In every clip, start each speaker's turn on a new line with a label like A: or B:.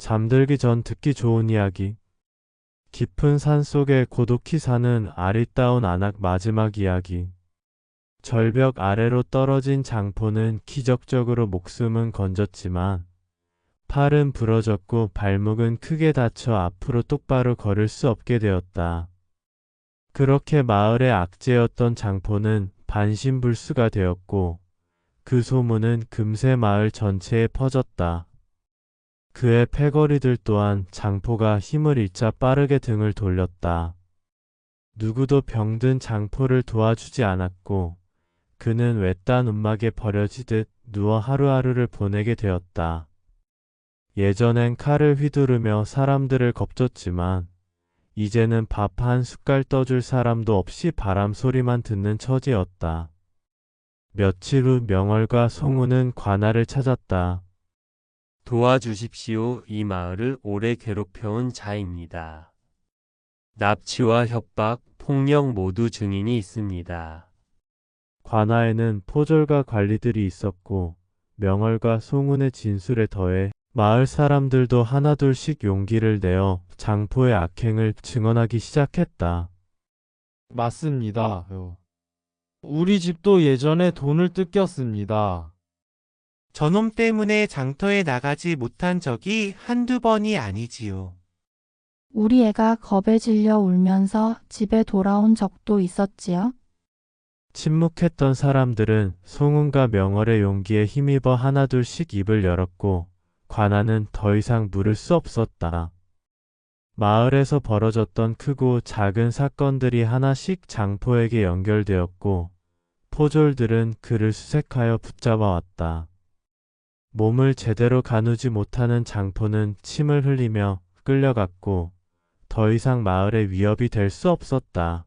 A: 잠들기 전 듣기 좋은 이야기. 깊은 산 속에 고독히 사는 아리따운 안악 마지막 이야기. 절벽 아래로 떨어진 장포는 기적적으로 목숨은 건졌지만 팔은 부러졌고 발목은 크게 다쳐 앞으로 똑바로 걸을 수 없게 되었다. 그렇게 마을의 악재였던 장포는 반신불수가 되었고 그 소문은 금세 마을 전체에 퍼졌다. 그의 패거리들 또한 장포가 힘을 잃자 빠르게 등을 돌렸다. 누구도 병든 장포를 도와주지 않았고 그는 외딴 움막에 버려지듯 누워 하루하루를 보내게 되었다. 예전엔 칼을 휘두르며 사람들을 겁줬지만 이제는 밥 한 숟갈 떠줄 사람도 없이 바람 소리만 듣는 처지였다. 며칠 후 명월과 송우는 관아를 찾았다.
B: 도와주십시오. 이 마을을 오래 괴롭혀온 자입니다. 납치와 협박, 폭력 모두 증인이 있습니다.
A: 관아에는 포졸과 관리들이 있었고 명월과 송운의 진술에 더해 마을 사람들도 하나둘씩 용기를 내어 장포의 악행을 증언하기 시작했다.
C: 맞습니다. 우리 집도 예전에 돈을 뜯겼습니다.
D: 저놈 때문에 장터에 나가지 못한 적이 한두 번이 아니지요.
E: 우리 애가 겁에 질려 울면서 집에 돌아온 적도 있었지요.
A: 침묵했던 사람들은 송운과 명월의 용기에 힘입어 하나둘씩 입을 열었고 관아는 더 이상 물을 수 없었다. 마을에서 벌어졌던 크고 작은 사건들이 하나씩 장포에게 연결되었고 포졸들은 그를 수색하여 붙잡아왔다. 몸을 제대로 가누지 못하는 장포는 침을 흘리며 끌려갔고 더 이상 마을의 위협이 될 수 없었다.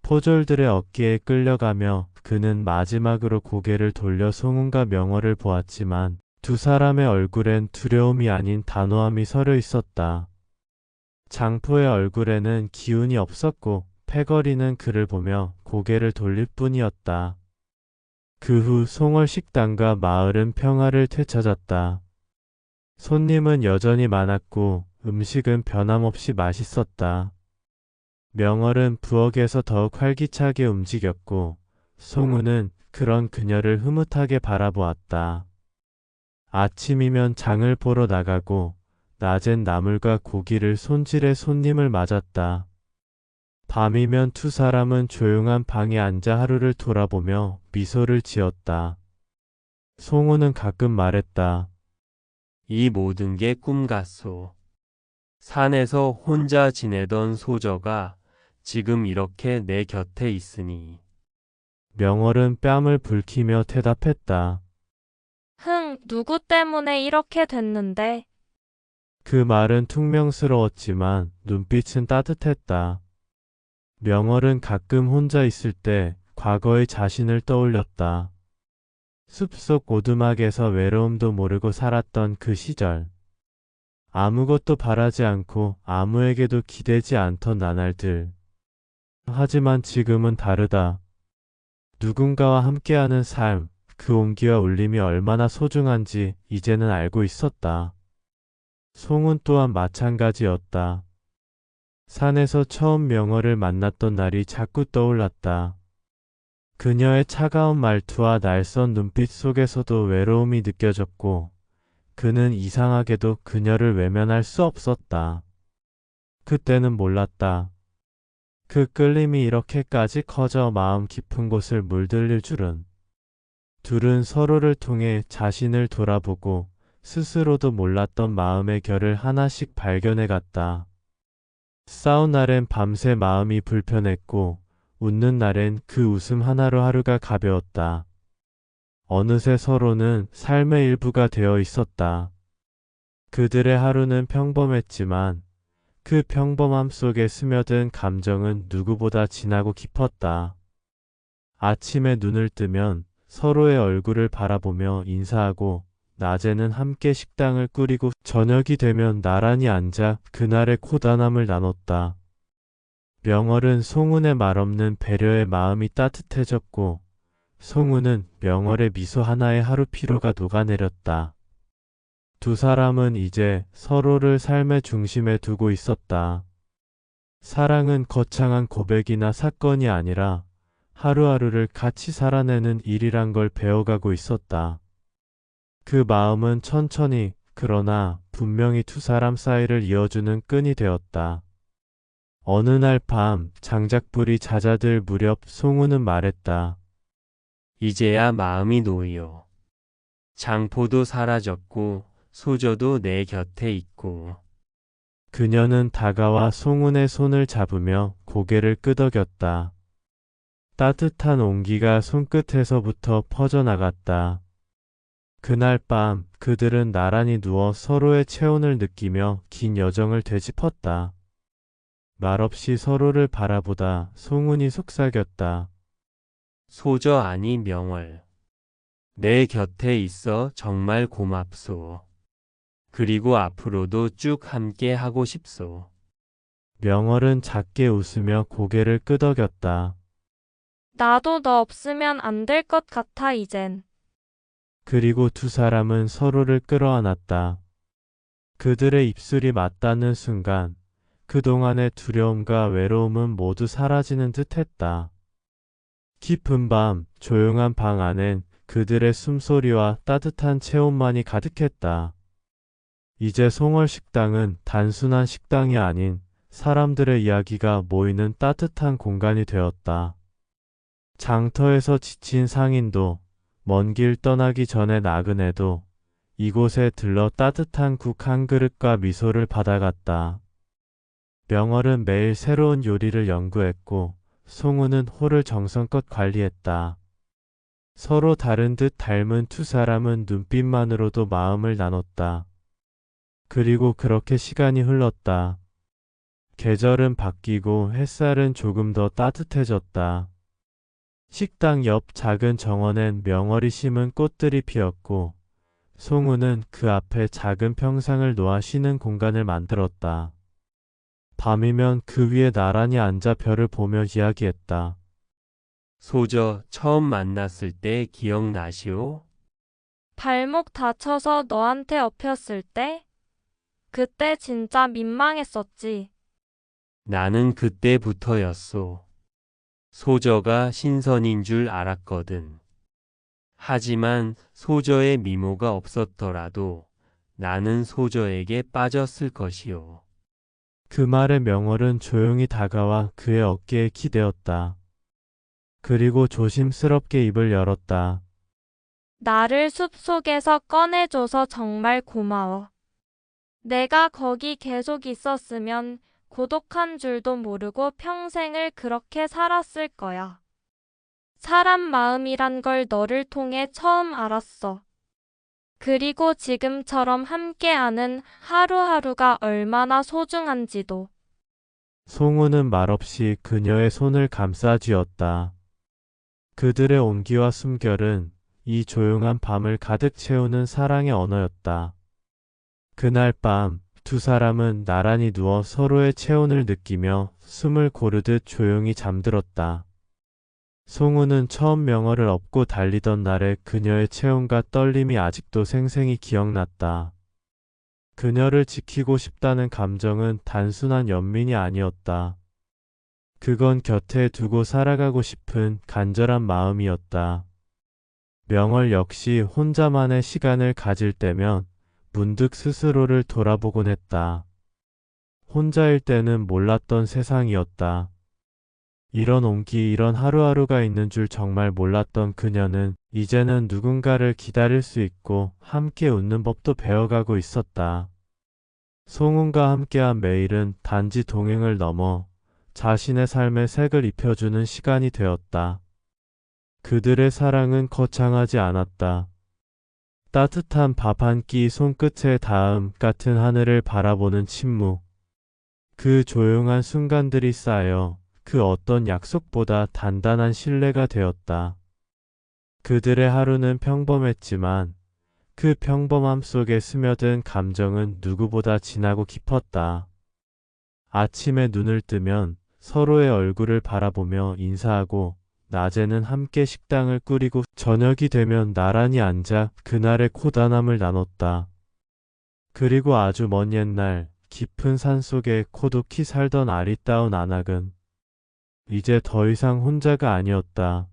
A: 포졸들의 어깨에 끌려가며 그는 마지막으로 고개를 돌려 송운과 명월을 보았지만 두 사람의 얼굴엔 두려움이 아닌 단호함이 서려 있었다. 장포의 얼굴에는 기운이 없었고 패거리는 그를 보며 고개를 돌릴 뿐이었다. 그 후 송월 식당과 마을은 평화를 되찾았다. 손님은 여전히 많았고 음식은 변함없이 맛있었다. 명월은 부엌에서 더욱 활기차게 움직였고 송우는 그런 그녀를 흐뭇하게 바라보았다. 아침이면 장을 보러 나가고 낮엔 나물과 고기를 손질해 손님을 맞았다. 밤이면 두 사람은 조용한 방에 앉아 하루를 돌아보며 미소를 지었다. 송우는 가끔 말했다.
B: 이 모든 게 꿈 같소. 산에서 혼자 지내던 소저가 지금 이렇게 내 곁에 있으니.
A: 명월은 뺨을 붉히며 대답했다.
F: 누구 때문에 이렇게 됐는데?
A: 그 말은 퉁명스러웠지만 눈빛은 따뜻했다. 명월은 가끔 혼자 있을 때 과거의 자신을 떠올렸다. 숲속 오두막에서 외로움도 모르고 살았던 그 시절. 아무것도 바라지 않고 아무에게도 기대지 않던 나날들. 하지만 지금은 다르다. 누군가와 함께하는 삶, 그 온기와 울림이 얼마나 소중한지 이제는 알고 있었다. 송은 또한 마찬가지였다. 산에서 처음 명월을 만났던 날이 자꾸 떠올랐다. 그녀의 차가운 말투와 날선 눈빛 속에서도 외로움이 느껴졌고 그는 이상하게도 그녀를 외면할 수 없었다. 그때는 몰랐다. 그 끌림이 이렇게까지 커져 마음 깊은 곳을 물들일 줄은. 둘은 서로를 통해 자신을 돌아보고 스스로도 몰랐던 마음의 결을 하나씩 발견해 갔다. 싸운 날엔 밤새 마음이 불편했고 웃는 날엔 그 웃음 하나로 하루가 가벼웠다. 어느새 서로는 삶의 일부가 되어 있었다. 그들의 하루는 평범했지만 그 평범함 속에 스며든 감정은 누구보다 진하고 깊었다. 아침에 눈을 뜨면 서로의 얼굴을 바라보며 인사하고 낮에는 함께 식당을 꾸리고 저녁이 되면 나란히 앉아 그날의 고단함을 나눴다. 명월은 송은의 말없는 배려에 마음이 따뜻해졌고 송은은 명월의 미소 하나에 하루 피로가 녹아내렸다. 두 사람은 이제 서로를 삶의 중심에 두고 있었다. 사랑은 거창한 고백이나 사건이 아니라 하루하루를 같이 살아내는 일이란 걸 배워가고 있었다. 그 마음은 천천히 그러나 분명히 두 사람 사이를 이어주는 끈이 되었다. 어느 날 밤 장작불이 잦아들 무렵 송우는 말했다.
B: 이제야 마음이 놓여. 장포도 사라졌고 소저도 내 곁에 있고.
A: 그녀는 다가와 송은의 손을 잡으며 고개를 끄덕였다. 따뜻한 온기가 손끝에서부터 퍼져나갔다. 그날 밤 그들은 나란히 누워 서로의 체온을 느끼며 긴 여정을 되짚었다. 말없이 서로를 바라보다 송은이 속삭였다.
B: 소저 아니 명월. 내 곁에 있어 정말 고맙소. 그리고 앞으로도 쭉 함께 하고 싶소.
A: 명월은 작게 웃으며 고개를 끄덕였다.
F: 나도 너 없으면 안 될 것 같아, 이젠.
A: 그리고 두 사람은 서로를 끌어안았다. 그들의 입술이 맞닿는 순간 그동안의 두려움과 외로움은 모두 사라지는 듯 했다. 깊은 밤, 조용한 방 안엔 그들의 숨소리와 따뜻한 체온만이 가득했다. 이제 송월 식당은 단순한 식당이 아닌 사람들의 이야기가 모이는 따뜻한 공간이 되었다. 장터에서 지친 상인도 먼 길 떠나기 전에 나그네도 이곳에 들러 따뜻한 국 한 그릇과 미소를 받아갔다. 명월은 매일 새로운 요리를 연구했고 송우는 홀을 정성껏 관리했다. 서로 다른 듯 닮은 두 사람은 눈빛만으로도 마음을 나눴다. 그리고 그렇게 시간이 흘렀다. 계절은 바뀌고 햇살은 조금 더 따뜻해졌다. 식당 옆 작은 정원엔 명월이 심은 꽃들이 피었고 송우는 그 앞에 작은 평상을 놓아 쉬는 공간을 만들었다. 밤이면 그 위에 나란히 앉아 별을 보며 이야기했다.
B: 소저 처음 만났을 때 기억나시오?
F: 발목 다쳐서 너한테 엎였을 때? 그때 진짜 민망했었지.
B: 나는 그때부터였소. 소저가 신선인 줄 알았거든. 하지만 소저의 미모가 없었더라도 나는 소저에게 빠졌을 것이오.
A: 그 말에 명월은 조용히 다가와 그의 어깨에 기대었다. 그리고 조심스럽게 입을 열었다.
F: 나를 숲속에서 꺼내줘서 정말 고마워. 내가 거기 계속 있었으면 고독한 줄도 모르고 평생을 그렇게 살았을 거야. 사람 마음이란 걸 너를 통해 처음 알았어. 그리고 지금처럼 함께하는 하루하루가 얼마나 소중한지도.
A: 송우는 말없이 그녀의 손을 감싸 쥐었다. 그들의 온기와 숨결은 이 조용한 밤을 가득 채우는 사랑의 언어였다. 그날 밤 두 사람은 나란히 누워 서로의 체온을 느끼며 숨을 고르듯 조용히 잠들었다. 송우는 처음 명월을 업고 달리던 날의 그녀의 체온과 떨림이 아직도 생생히 기억났다. 그녀를 지키고 싶다는 감정은 단순한 연민이 아니었다. 그건 곁에 두고 살아가고 싶은 간절한 마음이었다. 명월 역시 혼자만의 시간을 가질 때면 문득 스스로를 돌아보곤 했다. 혼자일 때는 몰랐던 세상이었다. 이런 온기, 이런 하루하루가 있는 줄 정말 몰랐던 그녀는 이제는 누군가를 기다릴 수 있고 함께 웃는 법도 배워가고 있었다. 송은과 함께한 매일은 단지 동행을 넘어 자신의 삶에 색을 입혀주는 시간이 되었다. 그들의 사랑은 거창하지 않았다. 따뜻한 밥 한 끼 손끝에 닿음 같은 하늘을 바라보는 침묵. 그 조용한 순간들이 쌓여 그 어떤 약속보다 단단한 신뢰가 되었다. 그들의 하루는 평범했지만 그 평범함 속에 스며든 감정은 누구보다 진하고 깊었다. 아침에 눈을 뜨면 서로의 얼굴을 바라보며 인사하고 낮에는 함께 식당을 꾸리고 저녁이 되면 나란히 앉아 그날의 고단함을 나눴다. 그리고 아주 먼 옛날 깊은 산 속에 고독히 살던 아리따운 안악은 이제 더 이상 혼자가 아니었다.